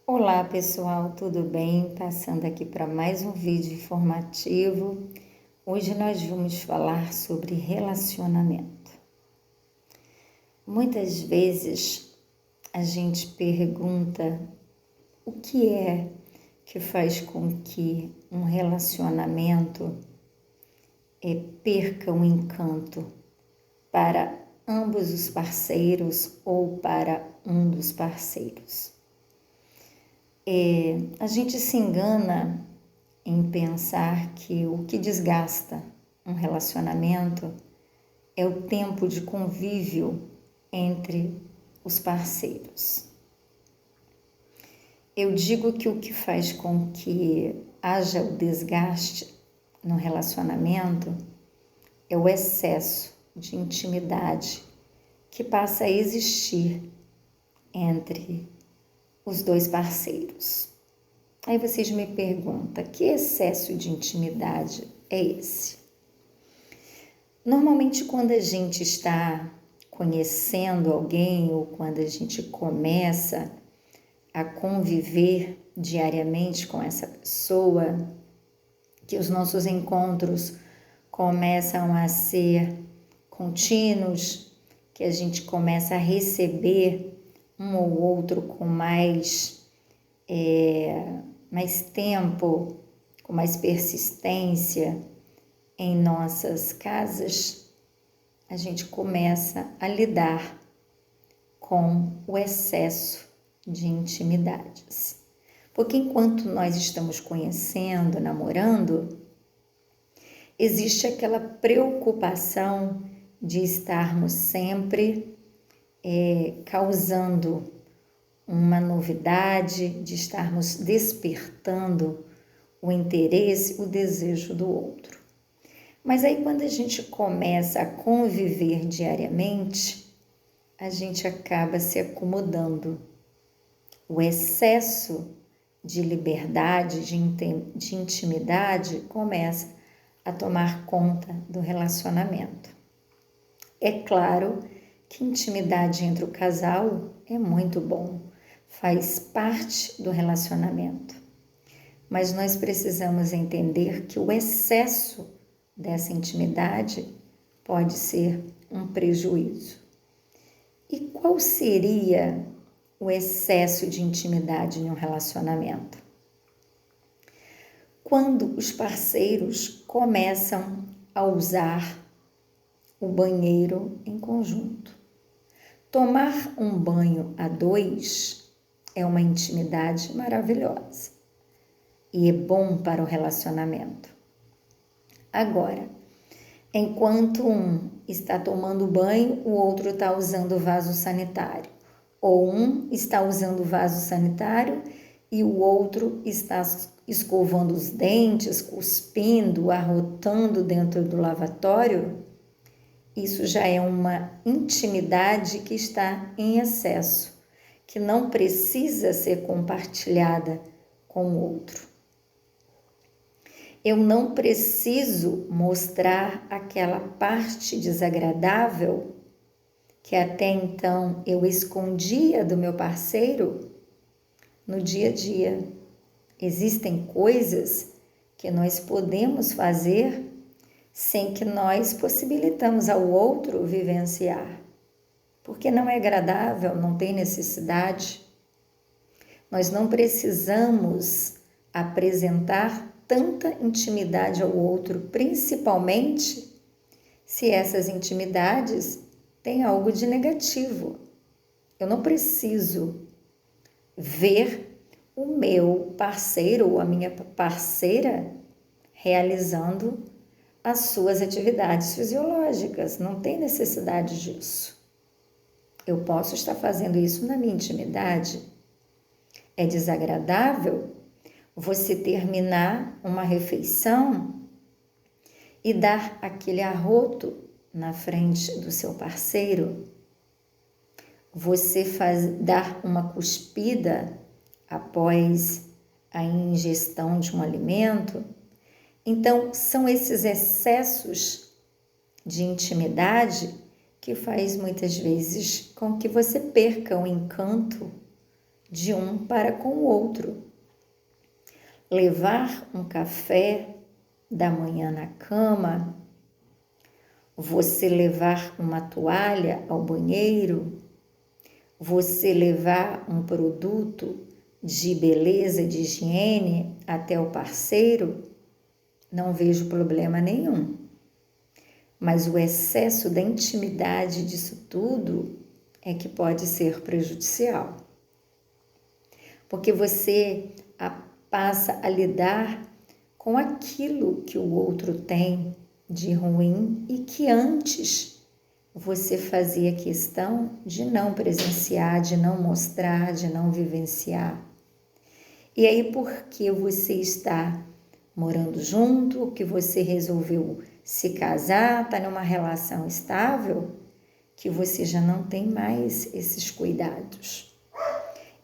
Olá pessoal, tudo bem? Passando aqui para mais um vídeo informativo. Hoje nós vamos falar sobre relacionamento. Muitas vezes a gente pergunta o que é que faz com que um relacionamento perca o encanto para ambos os parceiros ou para um dos parceiros. A gente se engana em pensar que o que desgasta um relacionamento é o tempo de convívio entre os parceiros. Eu digo que o que faz com que haja o desgaste no relacionamento é o excesso de intimidade que passa a existir entre os dois parceiros. Aí vocês me perguntam, que excesso de intimidade é esse? Normalmente quando a gente está conhecendo alguém ou quando a gente começa a conviver diariamente com essa pessoa, que os nossos encontros começam a ser contínuos, que a gente começa a receber um ou outro com mais tempo, com mais persistência em nossas casas, a gente começa a lidar com o excesso de intimidades. Porque enquanto nós estamos conhecendo, namorando, existe aquela preocupação de estarmos sempre causando uma novidade, de estarmos despertando o interesse, o desejo do outro. Mas aí quando a gente começa a conviver diariamente, a gente acaba se acomodando. O excesso de liberdade, de intimidade, começa a tomar conta do relacionamento. É claro que intimidade entre o casal é muito bom, faz parte do relacionamento. Mas nós precisamos entender que o excesso dessa intimidade pode ser um prejuízo. E qual seria o excesso de intimidade em um relacionamento? Quando os parceiros começam a usar o banheiro em conjunto. Tomar um banho a dois é uma intimidade maravilhosa e é bom para o relacionamento. Agora, enquanto um está tomando banho, o outro está usando o vaso sanitário, ou um está usando o vaso sanitário e o outro está escovando os dentes, cuspindo, arrotando dentro do lavatório, isso já é uma intimidade que está em excesso, que não precisa ser compartilhada com o outro. Eu não preciso mostrar aquela parte desagradável que até então eu escondia do meu parceiro no dia a dia. Existem coisas que nós podemos fazer sem que nós possibilitamos ao outro vivenciar, porque não é agradável, não tem necessidade. Nós não precisamos apresentar tanta intimidade ao outro, principalmente se essas intimidades têm algo de negativo. Eu não preciso ver o meu parceiro ou a minha parceira realizando as suas atividades fisiológicas, não tem necessidade disso. Eu posso estar fazendo isso na minha intimidade. É desagradável você terminar uma refeição e dar aquele arroto na frente do seu parceiro, você dar uma cuspida após a ingestão de um alimento. Então, são esses excessos de intimidade que faz muitas vezes com que você perca o encanto de um para com o outro. Levar um café da manhã na cama, você levar uma toalha ao banheiro, você levar um produto de beleza, de higiene até o parceiro, não vejo problema nenhum. Mas o excesso da intimidade disso tudo é que pode ser prejudicial. Porque você passa a lidar com aquilo que o outro tem de ruim e que antes você fazia questão de não presenciar, de não mostrar, de não vivenciar. E aí, porque você está morando junto, que você resolveu se casar, está numa relação estável, que você já não tem mais esses cuidados.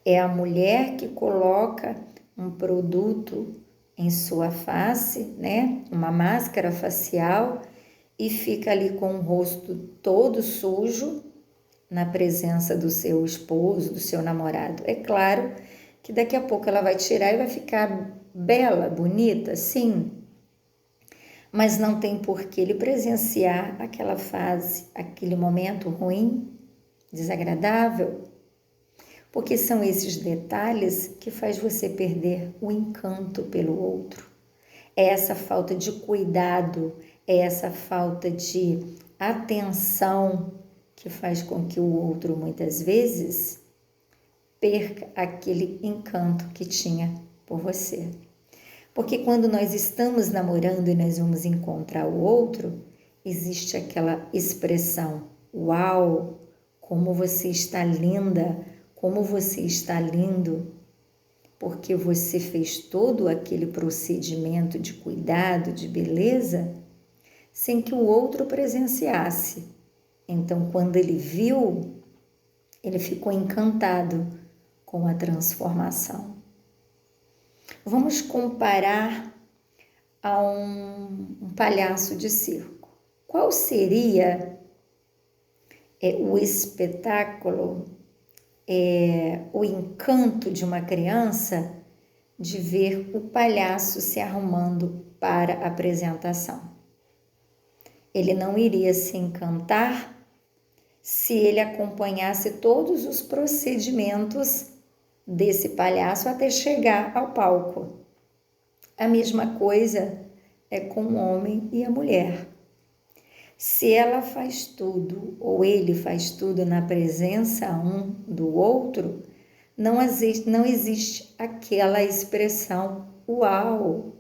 É a mulher que coloca um produto em sua face, né? Uma máscara facial, e fica ali com o rosto todo sujo na presença do seu esposo, do seu namorado. É claro que daqui a pouco ela vai tirar e vai ficar bela, bonita, sim, mas não tem por que ele presenciar aquela fase, aquele momento ruim, desagradável, porque são esses detalhes que faz você perder o encanto pelo outro. É essa falta de cuidado, é essa falta de atenção que faz com que o outro, muitas vezes, perca aquele encanto que tinha por você. Porque quando nós estamos namorando e nós vamos encontrar o outro, existe aquela expressão: uau, como você está linda, como você está lindo, porque você fez todo aquele procedimento de cuidado, de beleza, sem que o outro presenciasse. Então, quando ele viu, ele ficou encantado com a transformação. Vamos comparar a um palhaço de circo. Qual seria o espetáculo, o encanto de uma criança de ver o palhaço se arrumando para a apresentação? Ele não iria se encantar se ele acompanhasse todos os procedimentos desse palhaço até chegar ao palco. A mesma coisa é com o homem e a mulher. Se ela faz tudo ou ele faz tudo na presença um do outro, não existe aquela expressão uau,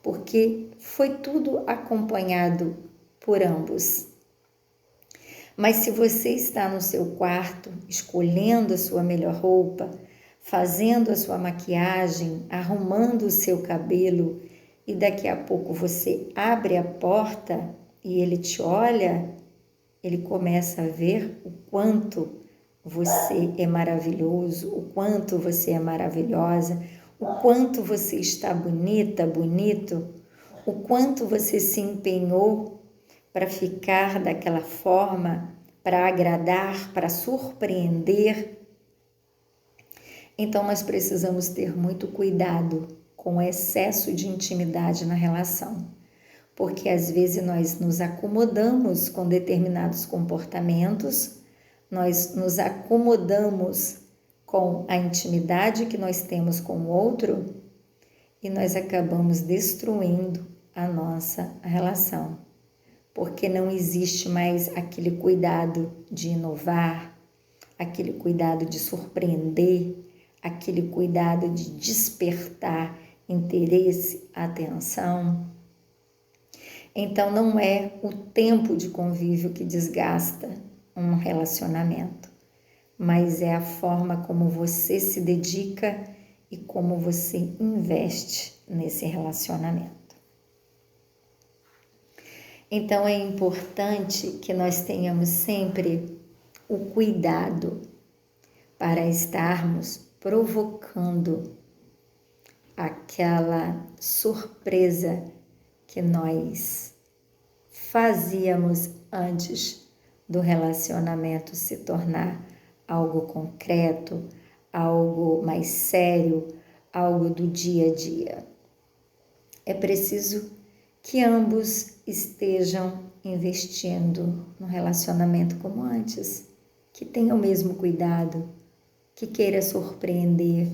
porque foi tudo acompanhado por ambos. Mas se você está no seu quarto, escolhendo a sua melhor roupa, fazendo a sua maquiagem, arrumando o seu cabelo, e daqui a pouco você abre a porta e ele te olha, ele começa a ver o quanto você é maravilhoso, o quanto você é maravilhosa, o quanto você está bonita, bonito, o quanto você se empenhou para ficar daquela forma, para agradar, para surpreender. Então, nós precisamos ter muito cuidado com o excesso de intimidade na relação, porque às vezes nós nos acomodamos com determinados comportamentos, nós nos acomodamos com a intimidade que nós temos com o outro e nós acabamos destruindo a nossa relação, porque não existe mais aquele cuidado de inovar, aquele cuidado de surpreender, aquele cuidado de despertar interesse, atenção. Então, não é o tempo de convívio que desgasta um relacionamento, mas é a forma como você se dedica e como você investe nesse relacionamento. Então, é importante que nós tenhamos sempre o cuidado para estarmos provocando aquela surpresa que nós fazíamos antes do relacionamento se tornar algo concreto, algo mais sério, algo do dia a dia. É preciso que ambos estejam investindo no relacionamento como antes, que tenha o mesmo cuidado, que queira surpreender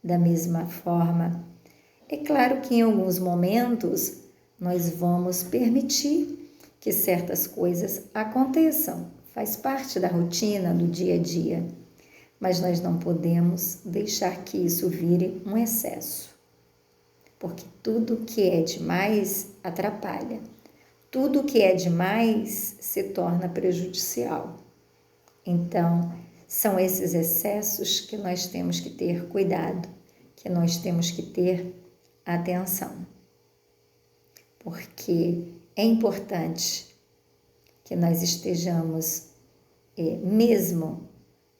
da mesma forma. É claro que em alguns momentos nós vamos permitir que certas coisas aconteçam, faz parte da rotina, do dia a dia, mas nós não podemos deixar que isso vire um excesso, porque tudo que é demais atrapalha, tudo que é demais se torna prejudicial. Então, são esses excessos que nós temos que ter cuidado, que nós temos que ter atenção, porque é importante que nós estejamos, mesmo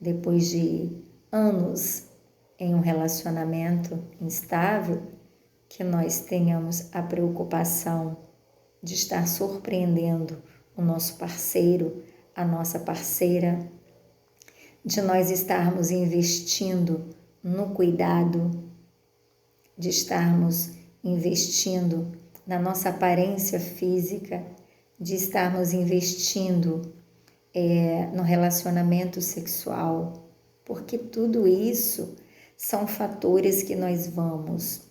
depois de anos em um relacionamento instável, que nós tenhamos a preocupação de estar surpreendendo o nosso parceiro, a nossa parceira, de nós estarmos investindo no cuidado, de estarmos investindo na nossa aparência física, de estarmos investindo no relacionamento sexual, porque tudo isso são fatores que nós vamos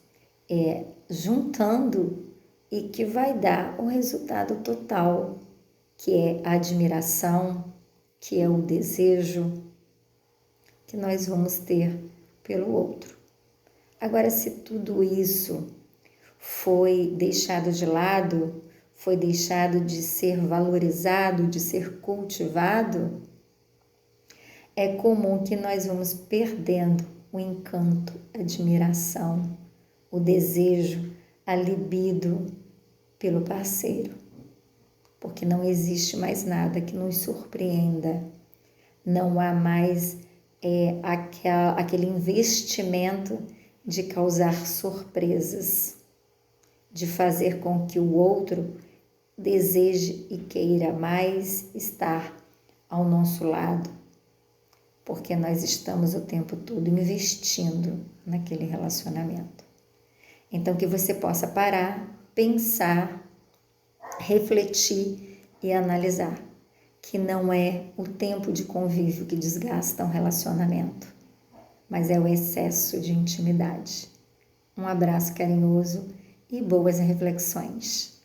juntando e que vai dar o resultado total, que é a admiração, que é o desejo que nós vamos ter pelo outro. Agora, se tudo isso foi deixado de lado, foi deixado de ser valorizado, de ser cultivado, é comum que nós vamos perdendo o encanto, a admiração, o desejo, a libido pelo parceiro, porque não existe mais nada que nos surpreenda, não há mais aquele investimento de causar surpresas, de fazer com que o outro deseje e queira mais estar ao nosso lado, porque nós estamos o tempo todo investindo naquele relacionamento. Então, que você possa parar, pensar, refletir e analisar que não é o tempo de convívio que desgasta um relacionamento, mas é o excesso de intimidade. Um abraço carinhoso e boas reflexões.